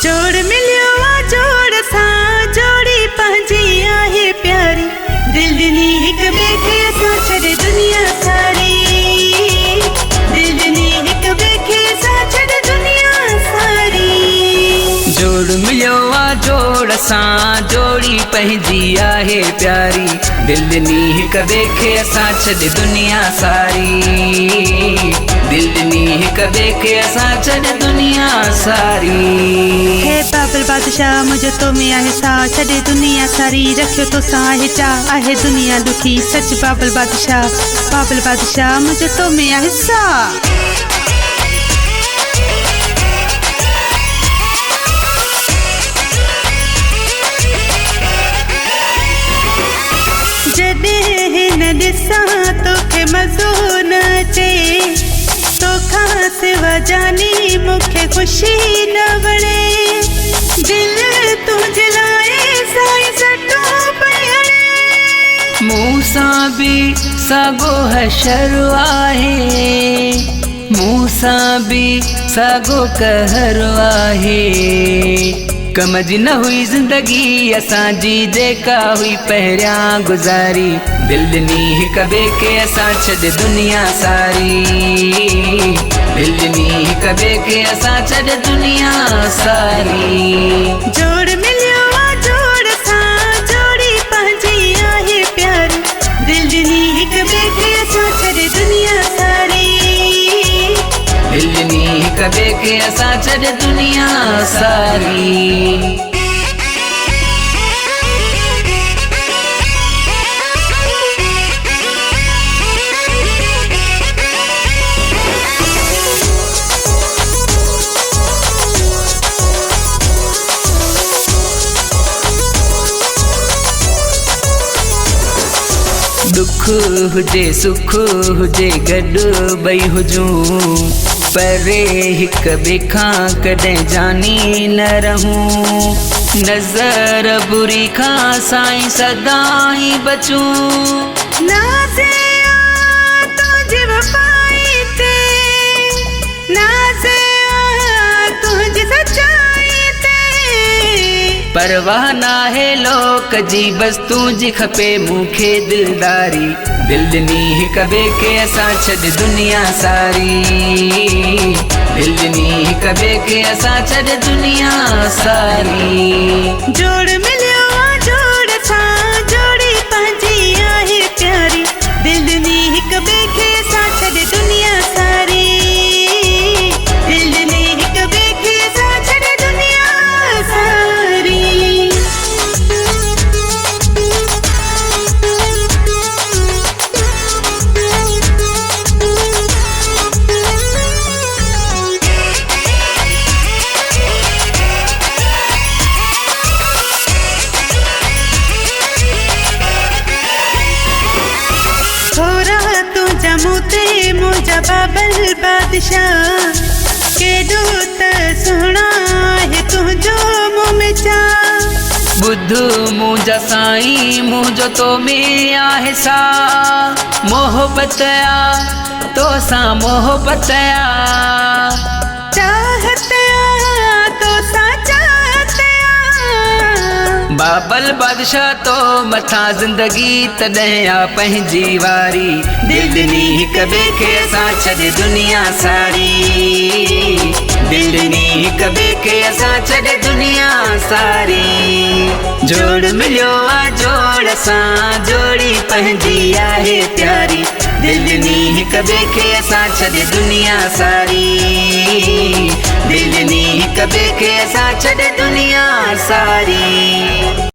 जोड़ मिलियो आ जोड़ सा जोड़ी पंहिंजी आहे प्यारी। दिल ॾिनी हिक ॿिए खे असां छॾे दुनिया सारी। दिल ॾिनी हिक ॿिए खे असां छॾे दुनिया सारी। जोड़ मिलियो आ जोड़ सां जोड़ी पंहिंजी आहे प्यारी। दिल ॾिनी हिक ॿिए खे असां छॾे दुनिया सारी। दिल ॾिनी हिक ॿिए खे असां छॾे दुनिया सारी। हे बाबल बादशाह मुझे तो में आहे सा छॾे दुनिया सारी। रखियो तो सा आहे चा आहे दुनिया दुखी सच बाबल बादशाह मुझे तो में आहे सा। जॾहिं न ॾिसां तोखे मज़ो न अचे तोखां सिवा जानी मूंखे ख़ुशी न वणे। दिल तुंहिंजे लाइ साईं सटो पई हणे। मूं सां बि साॻो हशर आहे। मूं सां बि साॻो कहर आहे। कम जी न हुई ज़िंदगी असांजी जेका हुई पहिरियां गुज़ारी। दिल ॾिनी हिक ॿिए खे असां छॾे दुनिया सारी। दिल ॾिनी हिक ॿिए खे असां छॾे दुनिया सारी। जोड़ मिलियो आ जोड़ सां जोड़ी पंहिंजी आहे प्यारी। दिल ॾिनी हिक ॿिए खे असां छॾे दुनिया सारी। दिल ॾिनी हिक ॿिए खे असां छॾे दुनिया सारी। दुख हुजे सुख हुजे गॾु ॿई हुजूं परे हिक ॿिए खां कॾहिं जानी न रहूं। नज़र बुरी खां साईं सदाई बचूं। नाज़े आ तुंहिंजी वफ़ाई ते नाज़े आ तुंहिंजी सचाई ते। परवाह नाहे लोक जी बस तुंहिंजी खपे मूंखे दिलदारी। दिल ॾिनी हिक ॿिए खे असां छॾे दुनिया सारी। दिल ॾिनी हिक ॿिए खे असां छॾे दुनिया सारी। जोड़ मिलियो आ जोड़ सां जोड़ी पंहिंजी आहे प्यारी। दिल ॾिनी हिक ॿिए खे असां छॾे दुनिया सारी। दिल ॾिनी हिक ॿिए खे असां छॾे दुनिया सारी। मुझे मुझा बाबल बादशाह केॾो त सुहिणा आहे तुंहिंजो मुंहुं में चा। ॿुध मुंहिंजा साईं मुंहिंजो तो में आहे सा। मोहबत आ तो सां मोहबत आ। चाहत आ तो सां चाहत आ। बाबल बादशाह तो मथां ज़िंदगी तॾहिं आ पंहिंजी वारी। दिल ॾिनी हिक ॿिए खे असां छॾे दुनिया सारी। दिल ॾिनी हिक ॿिए खे असां छॾे दुनिया सारी। जोड़ मिलियो आ जोड़ सां जोड़ी पंहिंजी आहे प्यारी। दिल ॾिनी हिक ॿिए खे असां छॾे दुनिया सारी। दिल ॾिनी हिक ॿिए खे असां छॾे दुनिया सारी।